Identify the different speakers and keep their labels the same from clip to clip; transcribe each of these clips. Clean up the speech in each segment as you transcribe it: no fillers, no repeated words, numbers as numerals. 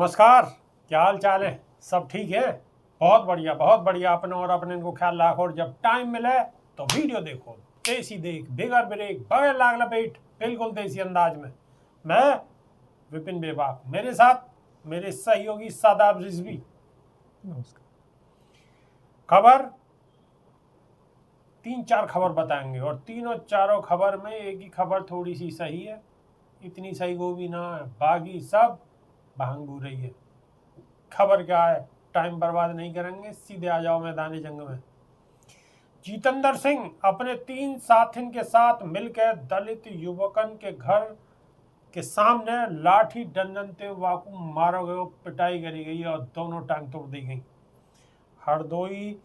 Speaker 1: नमस्कार, क्या हाल चाल है? सब ठीक है? बहुत बढ़िया। अपने और अपने को ख्याल रखो और जब टाइम मिले तो वीडियो देखो। देसी देख, बिगर ब्रेक, बगैर लाग लपेट, बिल्कुल देसी अंदाज में। मैं विपिन बेबाक, मेरे साथ मेरे सहयोगी शादाब रिजवी।
Speaker 2: नमस्कार।
Speaker 1: खबर 3-4 खबर बताएंगे और तीनों चारों खबर में एक ही खबर थोड़ी सी सही है, इतनी सही वो भी ना है, बाकी सब भांग रही है। खबर क्या है, टाइम बर्बाद नहीं करेंगे, सीधे आ जाओ मैदानी जंग में। जितेंद्र सिंह अपने 3 साथियों के साथ मिलकर दलित युवकन के घर के सामने लाठी डंडन से वाकू मारा गया, पिटाई करी गई और दोनों टांग तोड़ दी गई। हरदोई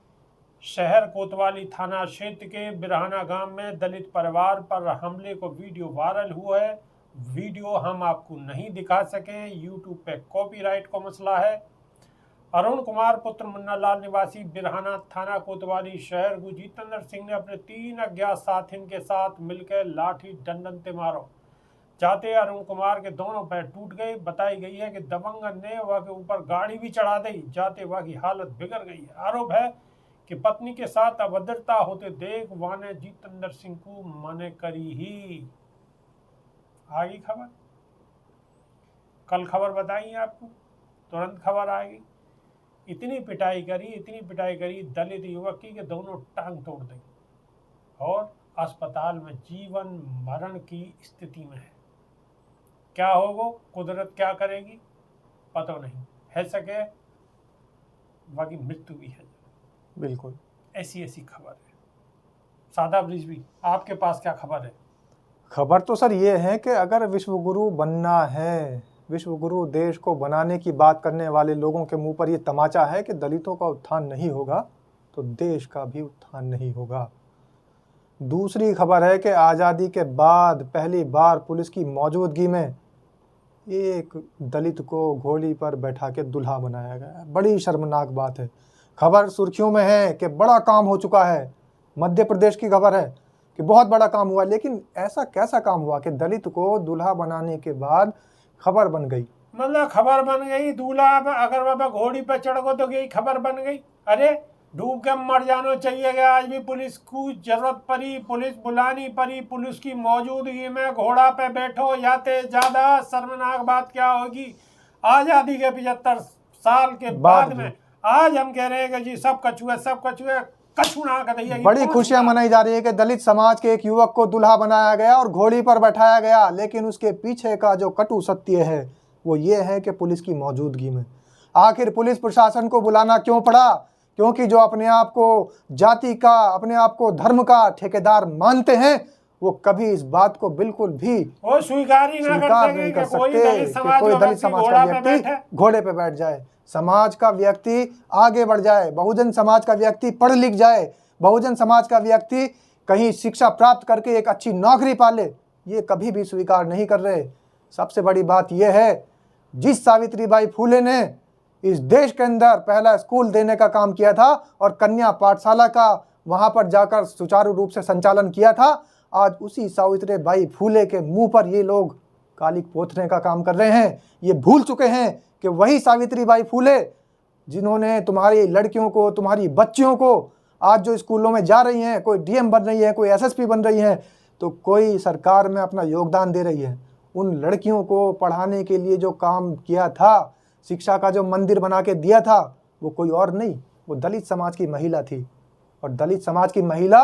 Speaker 1: शहर कोतवाली थाना क्षेत्र के बिरहाना गांव में दलित परिवार पर हमले को वीडियो वायरल हुआ है। वीडियो हम आपको नहीं दिखा सके, यूट्यूब पे कॉपीराइट का मसला है। अरुण कुमार पुत्र मुन्नालाल निवासी बिरहाना थाना कोतवाली शहर को जितेंद्र सिंह ने अपने 3 अज्ञात साथियों के साथ मिलकर लाठी डंडन से मारो। जाते अरुण कुमार के दोनों पैर टूट गए। बताई गई है कि दबंगन ने वह के ऊपर गाड़ी भी चढ़ा दी, जाते वह की हालत बिगड़ गई है। आरोप है कि पत्नी के साथ अभद्रता होते देख वह ने जितेंद्र सिंह को मने करी ही। आगे खबर, कल खबर बताई आपको, तुरंत खबर आएगी। इतनी पिटाई करी दलित युवक की कि दोनों टांग तोड़ दी और अस्पताल में जीवन मरण की स्थिति में है। क्या होगा, कुदरत क्या करेगी पता नहीं है, सके बाकी मृत्यु भी है।
Speaker 2: बिल्कुल
Speaker 1: ऐसी खबर है। शादाब रिजवी, आपके पास क्या खबर है?
Speaker 2: खबर तो सर ये है कि अगर विश्वगुरु बनना है, विश्वगुरु देश को बनाने की बात करने वाले लोगों के मुंह पर ये तमाचा है कि दलितों का उत्थान नहीं होगा तो देश का भी उत्थान नहीं होगा। दूसरी खबर है कि आज़ादी के बाद पहली बार पुलिस की मौजूदगी में एक दलित को घोड़ी पर बैठा के दूल्हा बनाया गया। बड़ी शर्मनाक बात है। खबर सुर्खियों में है कि बड़ा काम हो चुका है। मध्य प्रदेश की खबर है कि बहुत बड़ा काम हुआ, लेकिन ऐसा कैसा काम हुआ कि दलित को दूल्हा बनाने के बाद खबर बन गई।
Speaker 1: मतलब खबर बन गई, दूल्हा अगर वह घोड़ी पे चढ़ गो तो यही खबर बन गई। अरे डूब के मर जाना चाहिए कि आज भी पुलिस को जरूरत पड़ी, पुलिस बुलानी पड़ी, पुलिस की मौजूदगी में घोड़ा पे बैठो याते ज्यादा शर्मनाक बात क्या होगी। आजादी के 75 साल के बाद में आज हम कह रहे हैं कि जी सब कछुए कछु ना कर।
Speaker 2: बड़ी खुशियां मनाई जा रही है कि दलित समाज के एक युवक को दूल्हा बनाया गया और घोड़ी पर बैठाया गया, लेकिन उसके पीछे का जो कटु सत्य है वो ये है कि पुलिस की मौजूदगी में आखिर पुलिस प्रशासन को बुलाना क्यों पड़ा? क्योंकि जो अपने आप को जाति का, अपने आप को धर्म का ठेकेदार मानते हैं वो कभी इस बात को बिल्कुल भी
Speaker 1: स्वीकार
Speaker 2: नहीं कर सकते कि कोई दलित समाज का व्यक्ति घोड़े पे बैठ जाए, समाज का व्यक्ति आगे बढ़ जाए, बहुजन समाज का व्यक्ति पढ़ लिख जाए, बहुजन समाज का व्यक्ति कहीं शिक्षा प्राप्त करके एक अच्छी नौकरी पाले, ये कभी भी स्वीकार नहीं कर रहे। सबसे बड़ी बात यह है, जिस सावित्रीबाई फूले ने इस देश के अंदर पहला स्कूल देने का काम किया था और कन्या पाठशाला का वहां पर जाकर सुचारू रूप से संचालन किया था, आज उसी सावित्रीबाई फूले के मुंह पर ये लोग कालिक पोतने का काम कर रहे हैं। ये भूल चुके हैं कि वही सावित्रीबाई फूले जिन्होंने तुम्हारी लड़कियों को, तुम्हारी बच्चियों को आज जो स्कूलों में जा रही हैं, कोई डीएम बन रही है, कोई एसएसपी बन रही है, तो कोई सरकार में अपना योगदान दे रही है। उन लड़कियों को पढ़ाने के लिए जो काम किया था, शिक्षा का जो मंदिर बना के दिया था, वो कोई और नहीं, वो दलित समाज की महिला थी। और दलित समाज की महिला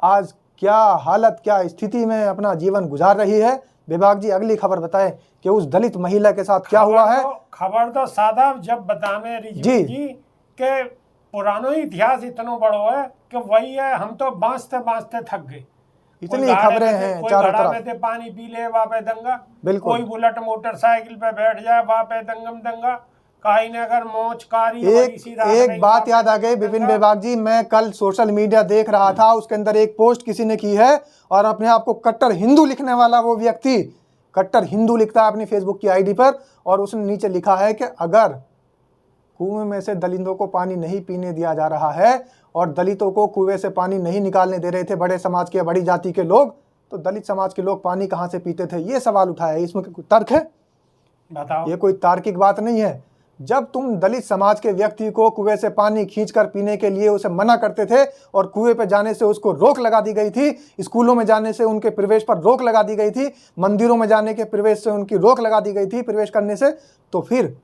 Speaker 2: आज क्या हालत, क्या स्थिति में अपना जीवन गुजार रही है। विभाग जी अगली खबर बताएं कि उस दलित महिला के साथ क्या हुआ है।
Speaker 1: खबर तो सादा जब बतावे जी के पुरानो इतिहास इतना बड़ो है कि वही है, हम तो बांसते थक गए।
Speaker 2: इतनी खबरें हैं चारों तरफ।
Speaker 1: पानी पी ले वहाँ पे दंगा,
Speaker 2: बिल्कुल।
Speaker 1: कोई बुलेट मोटरसाइकिल पे बैठ जाए वहाँ पे दंगा, कहीं ने अगर मोचकारी
Speaker 2: एक बात याद आ गई विपिन बेबाक जी, मैं कल सोशल मीडिया देख रहा था, उसके अंदर एक पोस्ट किसी ने की है और अपने आप को कट्टर हिंदू लिखने वाला वो व्यक्ति कट्टर हिंदू लिखता है अपनी फेसबुक की आईडी पर, और उसने नीचे लिखा है कि अगर कुएं में से दलितों को पानी नहीं पीने दिया जा रहा है और दलितों को कुएं से पानी नहीं निकालने दे रहे थे बड़े समाज के, बड़ी जाति के लोग, तो दलित समाज के लोग पानी कहाँ से पीते थे? ये सवाल उठाया है। इसमें तर्क है?
Speaker 1: बताओ।
Speaker 2: ये कोई तार्किक बात नहीं है। जब तुम दलित समाज के व्यक्ति को कुएं से पानी खींचकर पीने के लिए उसे मना करते थे और कुएं पे जाने से उसको रोक लगा दी गई थी, स्कूलों में जाने से उनके प्रवेश पर रोक लगा दी गई थी, मंदिरों में जाने के प्रवेश से उनकी रोक लगा दी गई थी प्रवेश करने से, तो फिर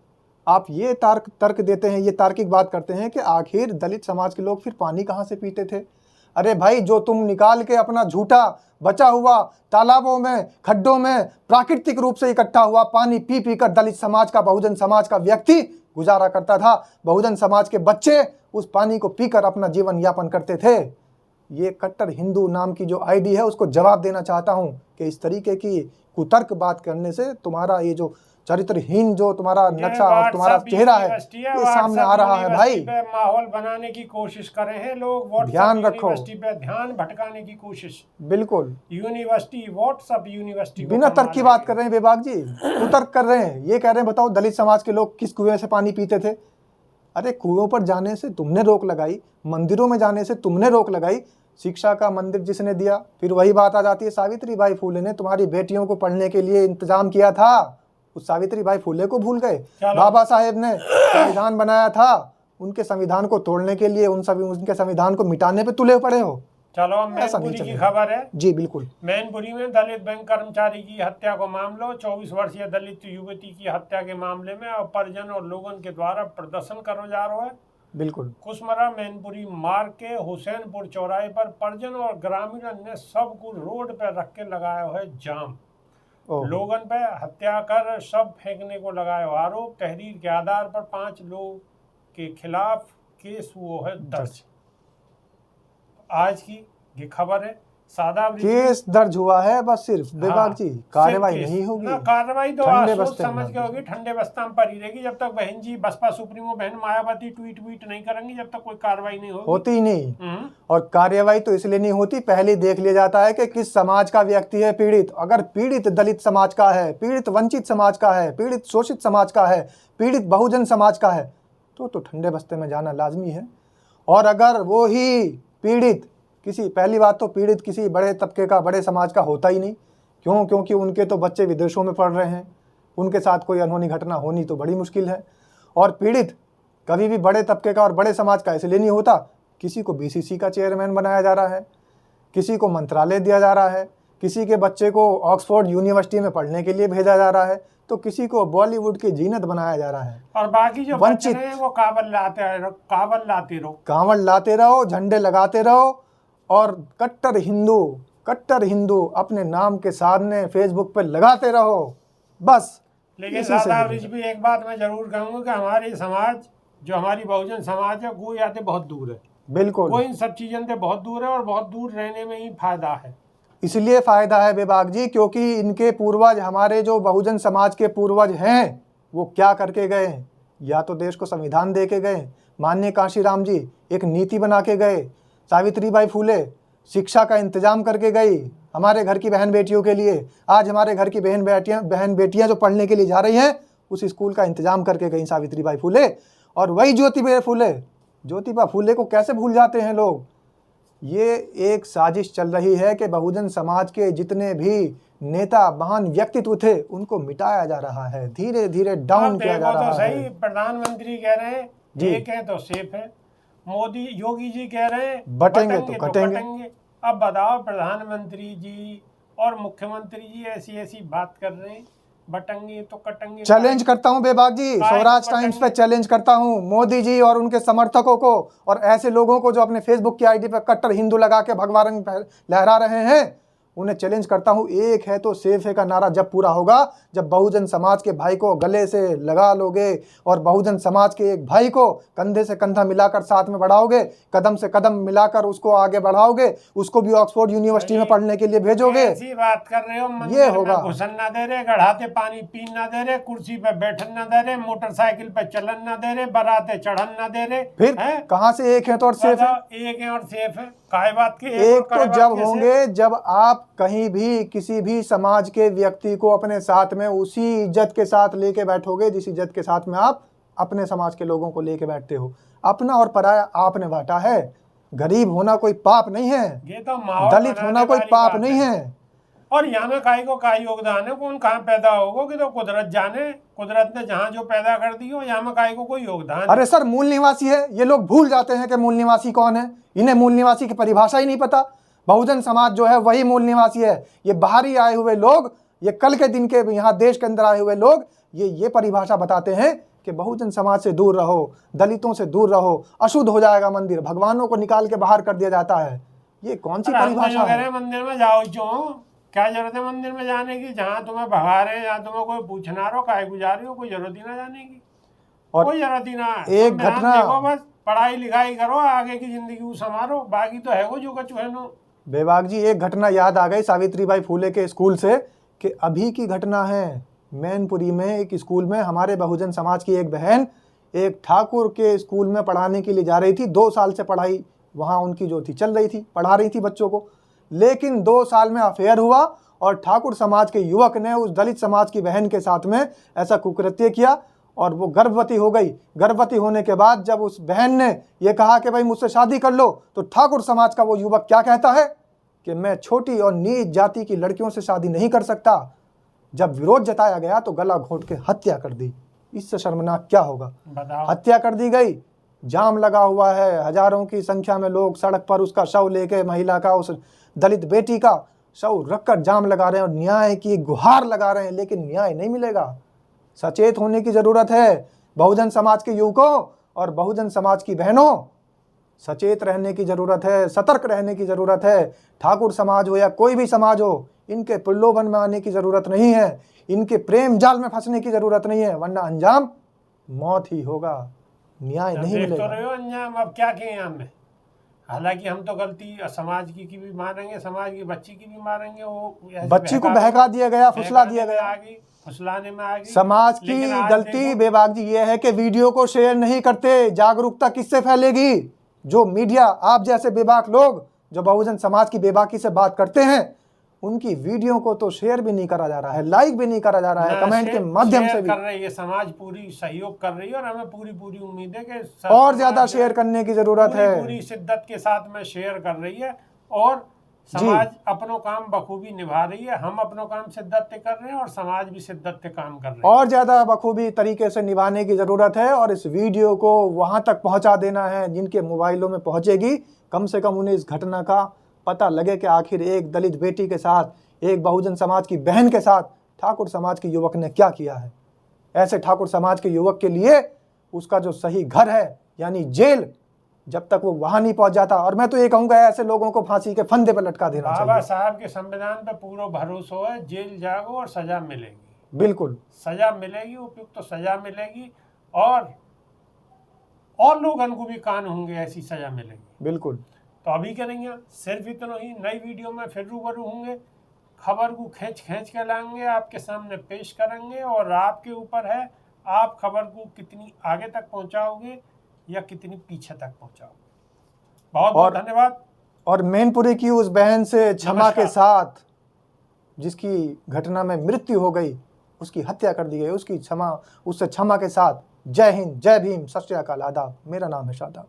Speaker 2: आप ये तर्क देते हैं, ये तार्किक बात करते हैं कि आखिर दलित समाज के लोग फिर पानी कहाँ से पीते थे। अरे भाई, जो तुम निकाल के अपना झूठा बचा हुआ तालाबों में, खड्डों में प्राकृतिक रूप से इकट्ठा हुआ पानी पी पी कर दलित समाज का, बहुजन समाज का व्यक्ति गुजारा करता था, बहुजन समाज के बच्चे उस पानी को पीकर अपना जीवन यापन करते थे। ये कट्टर हिंदू नाम की जो आईडी है उसको जवाब देना चाहता हूं कि इस तरीके की कुतर्क बात करने से तुम्हारा ये जो चरित्रहीन जो तुम्हारा नक्शा और तुम्हारा चेहरा है ये सामने आ रहा है। भाई,
Speaker 1: माहौल बनाने की कोशिश कर रहे हैं लोग,
Speaker 2: ध्यान रखो,
Speaker 1: यूनिवर्सिटी पे ध्यान भटकाने की कोशिश।
Speaker 2: बिल्कुल
Speaker 1: यूनिवर्सिटी, व्हाट्सएप यूनिवर्सिटी
Speaker 2: बिना तर्क की बात कर रहे हैं बेबाक जी, कुतर्क कर रहे हैं। ये कह रहे हैं बताओ दलित समाज के लोग किस कुएं से पानी पीते थे। अरे कुओं पर जाने से तुमने रोक लगाई, मंदिरों में जाने से तुमने रोक लगाई, शिक्षा का मंदिर जिसने दिया, फिर वही बात आ जाती है सावित्री बाई फुले ने तुम्हारी बेटियों को पढ़ने के लिए इंतजाम किया था, उस सावित्री बाई फुले को भूल गए। बाबा साहेब ने संविधान बनाया था, उनके संविधान को तोड़ने के लिए उनके संविधान को मिटाने पे तुले पड़े हो।
Speaker 1: चलो मैनपुरी की खबर है
Speaker 2: जी, बिल्कुल।
Speaker 1: मैनपुरी में दलित बैंक कर्मचारी की हत्या को मामला, 24 वर्षीय दलित युवती की हत्या के मामले में अब परिजन और लोगों के द्वारा प्रदर्शन करो जा रहा है।
Speaker 2: बिल्कुल।
Speaker 1: कुशमरा मैनपुरी मार्ग के हुसैनपुर चौराहे पर परिजन और ग्रामीण ने सबको रोड पर रख के लगाया है जाम। लोगों पे हत्या कर शव फेंकने को लगाया आरोप। तहरीर के आधार पर 5 लोग के खिलाफ केस हुआ है दर्ज। आज की ये खबर है, सादा
Speaker 2: केस दर्ज हुआ है, बस सिर्फ बेबाक जी कार्रवाई नहीं होगी।
Speaker 1: कार्रवाई तो सोच समझ के होगी, ठंडे बस्ता में पड़ी रहेगी जब तक बहन जी बसपा सुप्रीमो बहन मायावती ट्वीट नहीं करेंगी, जब तक कोई कार्रवाई नहीं
Speaker 2: होती ही नहीं। और कार्रवाई तो इसलिए नहीं होती, पहले देख लिया जाता है कि किस समाज का व्यक्ति है पीड़ित। अगर पीड़ित दलित समाज का है, पीड़ित वंचित समाज का है, पीड़ित शोषित समाज का है, पीड़ित बहुजन समाज का है, तो ठंडे बस्ते में जाना लाजमी है। और अगर वो ही पीड़ित पहली बात तो पीड़ित किसी बड़े तबके का, बड़े समाज का होता ही नहीं। क्यों? क्योंकि उनके तो बच्चे विदेशों में पढ़ रहे हैं, उनके साथ कोई अनहोनी घटना होनी तो बड़ी मुश्किल है। और पीड़ित कभी भी बड़े तबके का और बड़े समाज का इसलिए नहीं होता, किसी को बीसीसी का चेयरमैन बनाया जा रहा है, किसी को मंत्रालय दिया जा रहा है, किसी के बच्चे को ऑक्सफोर्ड यूनिवर्सिटी में पढ़ने के लिए भेजा जा रहा है, तो किसी को बॉलीवुड की जीनत बनाया जा रहा है।
Speaker 1: और बाकी जो
Speaker 2: वंचित
Speaker 1: हैं वो कांवड़
Speaker 2: लाते रहो, झंडे लगाते रहो, और कट्टर हिंदू अपने नाम के सामने फेसबुक पे लगाते रहो, बस।
Speaker 1: लेकिन सादा भी एक बात मैं जरूर कहूँगा कि हमारी समाज, जो हमारी बहुजन समाज है, वो याते बहुत दूर है।
Speaker 2: बिल्कुल,
Speaker 1: वो इन सब चीज़ों से बहुत दूर है और बहुत दूर रहने में ही फायदा है।
Speaker 2: इसलिए फायदा है बेबाक जी क्योंकि इनके पूर्वज, हमारे जो बहुजन समाज के पूर्वज हैं, वो क्या करके गए? या तो देश को संविधान दे के गए, माननीय कांशीराम जी एक नीति बना के गए, सावित्री बाई फुले शिक्षा का इंतजाम करके गई हमारे घर की बहन बेटियों के लिए। आज हमारे घर की बहन बेटियां जो पढ़ने के लिए जा रही हैं, उस स्कूल का इंतजाम करके गई सावित्री बाई फुले। और वही ज्योतिबा फुले को कैसे भूल जाते हैं लोग? ये एक साजिश चल रही है कि बहुजन समाज के जितने भी नेता महान व्यक्तित्व थे उनको मिटाया जा रहा है, धीरे धीरे डाउन किया जा रहा है।
Speaker 1: सही प्रधानमंत्री कह रहे हैं एक है तो सेफ है, मोदी योगी जी कह रहे हैं
Speaker 2: बटेंगे तो कटेंगे।
Speaker 1: अब बताओ प्रधानमंत्री जी और मुख्यमंत्री जी ऐसी बात कर रहे हैं, बटेंगे तो कटेंगे।
Speaker 2: चैलेंज करता हूं बेबाक जी, स्वराज टाइम्स पे चैलेंज करता हूं मोदी जी और उनके समर्थकों को और ऐसे लोगों को जो अपने फेसबुक की आईडी पे कट्टर हिंदू लगा के भगवा रंग लहरा रहे हैं, उन्हें चैलेंज करता हूं, एक है तो सेफ है का नारा जब पूरा होगा, जब बहुजन समाज के भाई को गले से लगा लोगे और बहुजन समाज के एक भाई को कंधे से कंधा मिलाकर साथ में बढ़ाओगे, कदम से कदम मिलाकर उसको आगे बढ़ाओगे, उसको भी ऑक्सफोर्ड यूनिवर्सिटी में पढ़ने के लिए भेजोगे।
Speaker 1: ऐसी बात कर रहे हो,
Speaker 2: ये होगा।
Speaker 1: घुसन ना दे रहे, गढ़ाते पानी पीन ना दे रहे, कुर्सी पे बैठन ना दे रहे, मोटरसाइकिल पे चलन ना दे रहे, बराते चढ़न ना दे रहे।
Speaker 2: फिर कहाँ से एक है तो और सेफ है?
Speaker 1: एक है और सेफ है, काय बात के
Speaker 2: एक तो जब होंगे जब आप कहीं भी किसी भी समाज के व्यक्ति को अपने साथ में उसी इज्जत के साथ लेके बैठोगे जिस इज्जत के साथ में आप अपने समाज के लोगों को लेके बैठते हो। अपना और पराया आपने बांटा है। गरीब होना कोई पाप नहीं है,
Speaker 1: ये तो
Speaker 2: दलित होना कोई पाप नहीं है।
Speaker 1: और यहाँ में काई को का योगदान है, कौन कहाँ पैदा होगा कि तो कुदरत जाने, कुदरत ने जहाँ जो पैदा कर दी हो, यहाँ में काई को कोई योगदान है।
Speaker 2: अरे सर, मूल निवासी है, ये लोग भूल जाते हैं कि मूल निवासी कौन है। इन्हें मूल निवासी की परिभाषा ही नहीं पता। बहुजन समाज जो है वही मूल निवासी है। ये बाहरी आए हुए लोग, ये कल के दिन के यहाँ देश के अंदर आए हुए लोग ये परिभाषा बताते हैं कि बहुजन समाज से दूर रहो, दलितों से दूर रहो, अशुद्ध हो जाएगा मंदिर, भगवानों को निकाल के बाहर कर दिया जाता है। ये कौन सी परिभाषा है?
Speaker 1: मंदिर में जाओ क्यों, क्या जरूरत है मंदिर में जाने की? जहाँ तुम्हें भगा रहे हैं, जहाँ तुम्हें कोई पूछना रहो काहे गुजारी हो, कोई जरूरत ही ना जाने की। और कोई जरूरत ही ना।
Speaker 2: एक घटना
Speaker 1: देखो, बस पढ़ाई लिखाई करो, आगे की जिंदगी को संवारो, बाकी तो है वो जो कछु है नो।
Speaker 2: बेबाक जी, एक घटना याद आ गई सावित्रीबाई फूले के स्कूल से कि अभी की घटना है। मैनपुरी में एक स्कूल में हमारे बहुजन समाज की एक बहन एक ठाकुर के स्कूल में पढ़ाने के लिए जा रही थी। 2 साल से पढ़ाई वहाँ उनकी जो थी चल रही थी, पढ़ा रही थी बच्चों को। लेकिन 2 साल में अफेयर हुआ और ठाकुर समाज के युवक ने उस दलित समाज की बहन के साथ में ऐसा कुकृत्य किया और वो गर्भवती हो गई। गर्भवती होने के बाद जब उस बहन ने ये कहा कि भाई मुझसे शादी कर लो, तो ठाकुर समाज का वो युवक क्या कहता है कि मैं छोटी और नीच जाति की लड़कियों से शादी नहीं कर सकता। जब विरोध जताया गया तो गला घोंट के हत्या कर दी। इससे शर्मनाक क्या होगा? हत्या कर दी गई, जाम लगा हुआ है, हजारों की संख्या में लोग सड़क पर उसका शव लेके, महिला का, उस दलित बेटी का शव रखकर जाम लगा रहे हैं और न्याय की गुहार लगा रहे हैं, लेकिन न्याय नहीं मिलेगा। सचेत होने की जरूरत है बहुजन समाज के युवकों और बहुजन समाज की बहनों। सचेत रहने की जरूरत है, सतर्क रहने की जरूरत है। ठाकुर समाज हो या कोई भी समाज हो, इनके प्रलोभन में आने की जरूरत नहीं है, इनके प्रेम जाल में फंसने की जरूरत नहीं है, वरना अंजाम मौत ही होगा, न्याय नहीं मिलेगा।
Speaker 1: तो रहे हो अंजाम, अब क्या कहें हमें। हालांकि हम तो गलती समाज की भी मारेंगे, समाज की बच्ची की भी मारेंगे। वो
Speaker 2: बच्ची को बहका दिया गया, फुसला दिया गया,
Speaker 1: फुसलाने में आ गई।
Speaker 2: समाज की गलती बेबाक जी ये है कि वीडियो को शेयर नहीं करते। जागरूकता किससे फैलेगी? जो मीडिया, आप जैसे बेबाक लोग जो बहुजन समाज की बेबाकी से बात करते हैं, उनकी वीडियो को तो शेयर भी नहीं करा जा रहा है, लाइक भी नहीं करा जा रहा है, कमेंट के माध्यम से भी
Speaker 1: कर रही है। समाज पूरी सहयोग कर रही है और हमें पूरी उम्मीद है कि
Speaker 2: और ज्यादा शेयर करने की जरूरत है।
Speaker 1: पूरी शिद्दत के साथ में शेयर कर रही है और समाज अपनों काम बखूबी निभा रही है। हम अपनों काम शिद्दत से कर रहे हैं और समाज भी शिद्दत से काम कर रहे हैं।
Speaker 2: और ज्यादा बखूबी तरीके से निभाने की जरूरत है और इस वीडियो को वहां तक पहुंचा देना है जिनके मोबाइलों में पहुंचेगी। कम से कम उन्हें इस घटना का पता लगे कि आखिर एक दलित बेटी के साथ, एक बहुजन समाज की बहन के साथ ठाकुर समाज के युवक ने क्या किया है। ऐसे ठाकुर समाज के युवक के लिए उसका जो सही घर है यानी जेल, जब तक वो वहां नहीं पहुंच जाता, और मैं तो ये कहूंगा ऐसे लोगों को फांसी के फंदे पर लटका देना चाहिए।
Speaker 1: बाबा साहब के संविधान पे पूरा भरोसा है, जेल जाओ और सजा मिलेगी।
Speaker 2: बिल्कुल
Speaker 1: सजा मिलेगी, उपयुक्त तो सजा मिलेगी और लोगों को भी कान होंगे, ऐसी सजा मिलेगी।
Speaker 2: बिल्कुल।
Speaker 1: तो अभी करेंगे सिर्फ इतना ही। नई वीडियो में फिर रूबरू होंगे, खबर को खींच के लाएंगे, आपके सामने पेश करेंगे और आपके ऊपर है, आप खबर को कितनी आगे तक पहुंचाओगे या कितनी पीछे तक पहुंचाओगे। बहुत बहुत धन्यवाद।
Speaker 2: और मैनपुरी की उस बहन से क्षमा के साथ जिसकी घटना में मृत्यु हो गई, उसकी हत्या कर दी गई, उससे क्षमा के साथ जय हिंद, जय भीम, सत श्री अकाल, आदाब। मेरा नाम है शादाब।